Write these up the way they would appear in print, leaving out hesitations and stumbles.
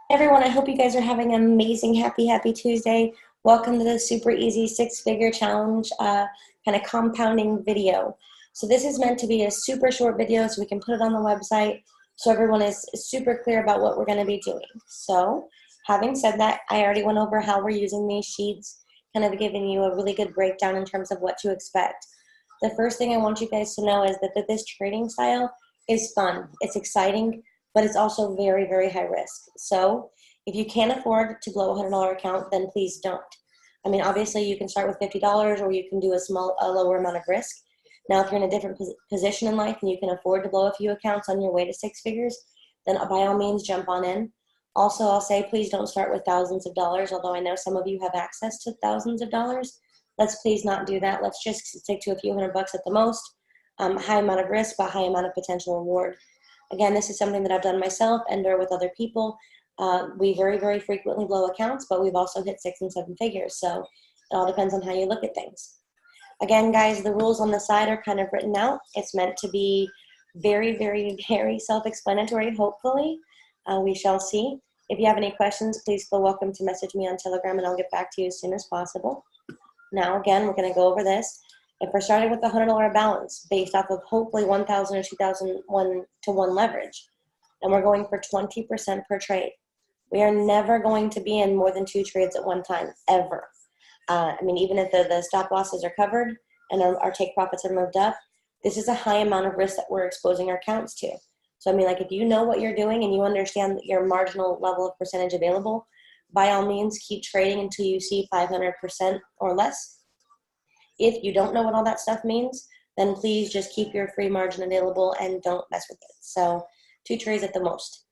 Everyone, I hope you guys are having an amazing, happy Tuesday. Welcome to the SuperEZ 6-figure challenge kind of compounding video. So this is meant to be a super short video so we can put it on the website so everyone is super clear about what we're going to be doing. So having said that, I already went over how we're using these sheets, kind of giving you a really good breakdown in terms of what to expect. The first thing I want you guys to know is that this trading style is fun. It's exciting, but it's also very high risk. So if you can't afford to blow a $100 account, then please don't. I mean, obviously you can start with $50 or you can do a lower amount of risk. Now, if you're in a different position in life and you can afford to blow a few accounts on your way to six figures, then by all means jump on in. Also, I'll say please don't start with thousands of dollars, although I know some of you have access to thousands of dollars. Let's please not do that. Let's just stick to a few $100 at the most. High amount of risk, but high amount of potential reward. Again, this is something that I've done myself and or with other people. We very frequently blow accounts, but we've also hit 6 and 7 figures. So it all depends on how you look at things. Again, guys, the rules on the side are kind of written out. It's meant to be very self-explanatory, hopefully. We shall see. If you have any questions, please feel welcome to message me on Telegram and I'll get back to you as soon as possible. Now, again, we're going to go over this. If we're starting with a $100 balance based off of hopefully 1,000 or 2,000 1-to-1 leverage, and we're going for 20% per trade, we are never going to be in more than 2 trades at one time, ever. I mean, even if the stop losses are covered and our take profits are moved up, this is a high amount of risk that we're exposing our accounts to. So, I mean, like if you know what you're doing and you understand your marginal level of percentage available, by all means, keep trading until you see 500% or less. If you don't know what all that stuff means, then please just keep your free margin available and don't mess with it. So 2 trades at the most.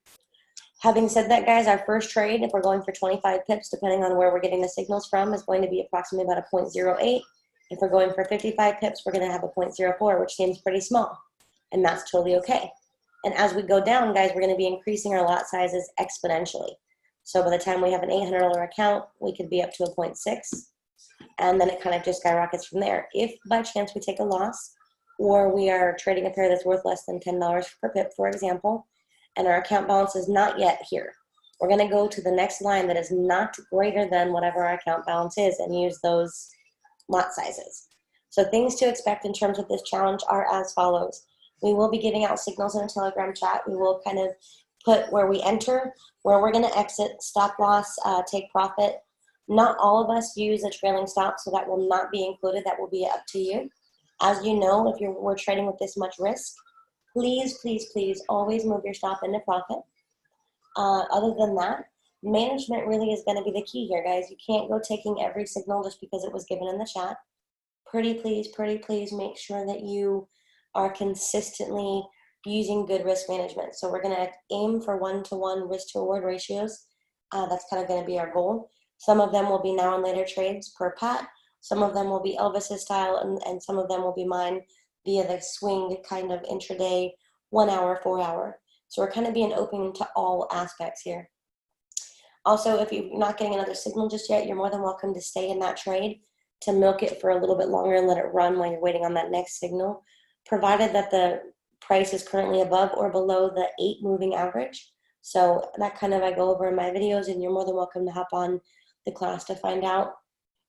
Having said that, guys, our first trade, if we're going for 25 pips, depending on where we're getting the signals from, is going to be approximately about a 0.08. If we're going for 55 pips, we're going to have a 0.04, which seems pretty small, and that's totally okay. And as we go down, guys, we're going to be increasing our lot sizes exponentially. So by the time we have an $800 account, we could be up to a 0.6, and then it kind of just skyrockets from there. If by chance we take a loss, or we are trading a pair that's worth less than $10 per pip, for example, and our account balance is not yet here, we're going to go to the next line that is not greater than whatever our account balance is and use those lot sizes. So things to expect in terms of this challenge are as follows. We will be giving out signals in a Telegram chat. We will kind of put where we enter, where we're going to exit, stop loss, take profit. Not all of us use a trailing stop, so that will not be included. That will be up to you. As you know, if we're trading with this much risk, please always move your stop into profit. Other than that, management really is going to be the key here, guys. You can't go taking every signal just because it was given in the chat. Pretty please make sure that you are consistently using good risk management. So we're going to aim for 1-to-1 risk to reward ratios. That's kind of going to be our goal. Some of them will be now and later trades per pat. Some of them will be Elvis's style, and some of them will be mine via the swing kind of intraday 1 hour, 4 hour. So we're kind of being open to all aspects here. Also, if you're not getting another signal just yet, you're more than welcome to stay in that trade to milk it for a little bit longer and let it run while you're waiting on that next signal, provided that the price is currently above or below the 8 moving average. So that kind of I go over in my videos, and you're more than welcome to hop on the class to find out.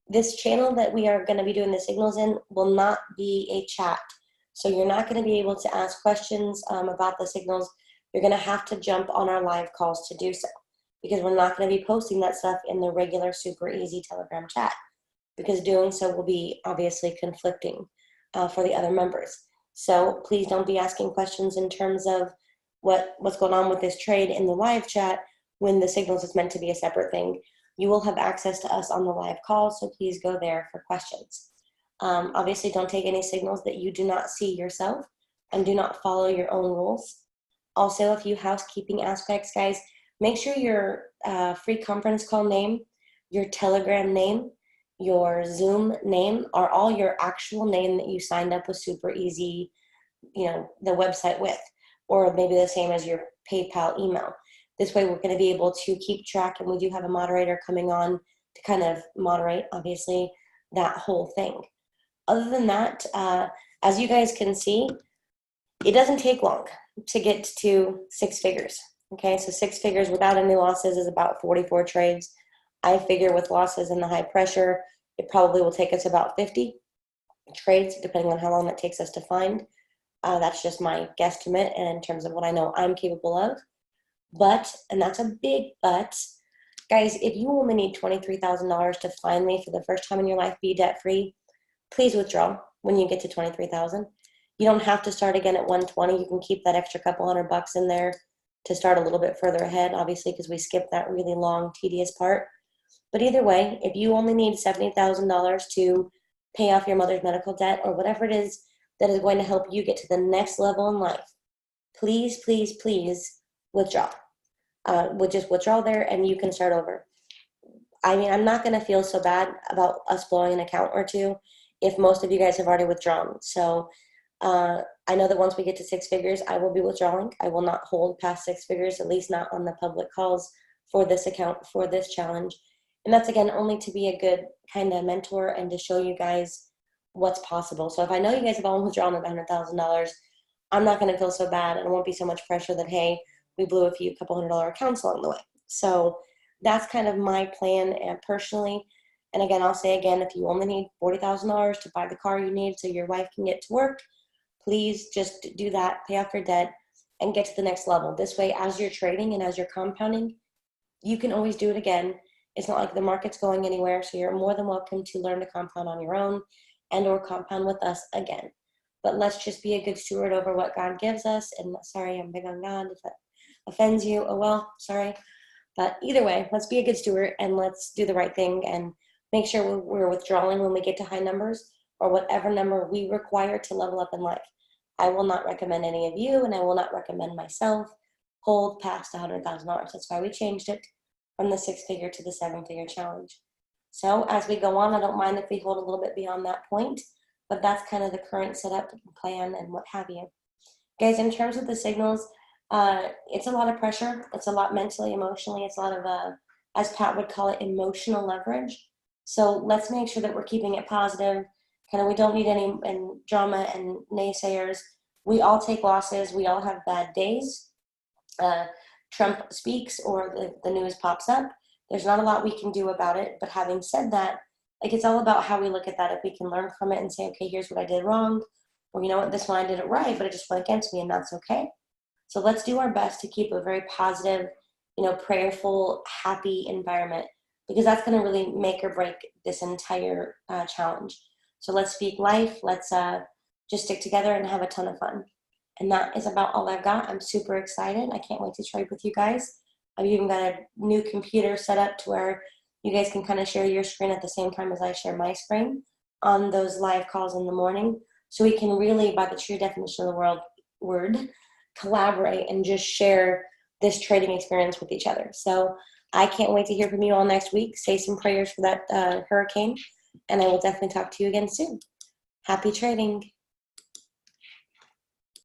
This channel that we are going to be doing the signals in will not be a chat. So you're not going to be able to ask questions about the signals. You're going to have to jump on our live calls to do so, because we're not going to be posting that stuff in the regular SuperEZ Telegram chat, because doing so will be obviously conflicting for the other members. So please don't be asking questions in terms of what's going on with this trade in the live chat when the signals is meant to be a separate thing. You will have access to us on the live call, so please go there for questions. Obviously, don't take any signals that you do not see yourself, and do not follow your own rules. Also, a few housekeeping aspects, guys. Make sure your free conference call name, your Telegram name, your Zoom name are all your actual name that you signed up with SuperEZ, the website with, or maybe the same as your PayPal email. This way we're going to be able to keep track, and we do have a moderator coming on to kind of moderate, obviously, that whole thing. Other than that, as you guys can see, it doesn't take long to get to 6 figures. Okay, so 6 figures without any losses is about 44 trades. I figure with losses and the high pressure, it probably will take us about 50 trades, depending on how long it takes us to find. That's just my guesstimate, and in terms of what I know I'm capable of. But, and that's a big but, guys, if you only need $23,000 to finally, for the first time in your life, be debt-free, please withdraw when you get to $23,000. You don't have to start again at 120. You can keep that extra couple $100 in there to start a little bit further ahead, obviously, because we skipped that really long, tedious part. But either way, if you only need $70,000 to pay off your mother's medical debt or whatever it is that is going to help you get to the next level in life, please, please, please withdraw. We'll just withdraw there and you can start over. I mean, I'm not going to feel so bad about us blowing an account or two if most of you guys have already withdrawn. So I know that once we get to 6 figures, I will be withdrawing. I will not hold past 6 figures, at least not on the public calls for this account, for this challenge. And that's, again, only to be a good kind of mentor and to show you guys what's possible. So if I know you guys have all withdrawn at $100,000, I'm not going to feel so bad, and it won't be so much pressure that, hey, we blew a few couple $100 accounts along the way. So that's kind of my plan personally. And again, I'll say again, if you only need $40,000 to buy the car you need so your wife can get to work, please just do that, pay off your debt, and get to the next level. This way, as you're trading and as you're compounding, you can always do it again. It's not like the market's going anywhere, so you're more than welcome to learn to compound on your own and or compound with us again. But let's just be a good steward over what God gives us. And sorry, I'm big on God. If that offends you, oh well, sorry. But either way, let's be a good steward and let's do the right thing and make sure we're withdrawing when we get to high numbers or whatever number we require to level up in life. I will not recommend any of you, and I will not recommend myself hold past $100,000. That's why we changed it from the 6-figure to the 7-figure challenge. So as we go on, I don't mind if we hold a little bit beyond that point, but that's kind of the current setup plan and what have you. Guys, in terms of the signals, it's a lot of pressure. It's a lot mentally, emotionally. It's a lot of, as Pat would call it, emotional leverage. So let's make sure that we're keeping it positive. Kind of, we don't need any drama and naysayers. We all take losses. We all have bad days. Trump speaks or the news pops up. There's not a lot we can do about it. But having said that, like, it's all about how we look at that. If we can learn from it and say, okay, here's what I did wrong. Or, you know what, this one I did it right, but it just went against me, and that's okay. So let's do our best to keep a very positive, prayerful, happy environment, because that's going to really make or break this entire challenge. So let's speak life. Let's just stick together and have a ton of fun. And that is about all I've got. I'm super excited. I can't wait to trade with you guys. I've even got a new computer set up to where you guys can kind of share your screen at the same time as I share my screen on those live calls in the morning. So we can really, by the true definition of the word, collaborate and just share this trading experience with each other. So I can't wait to hear from you all next week. Say some prayers for that hurricane, and I will definitely talk to you again soon. Happy trading.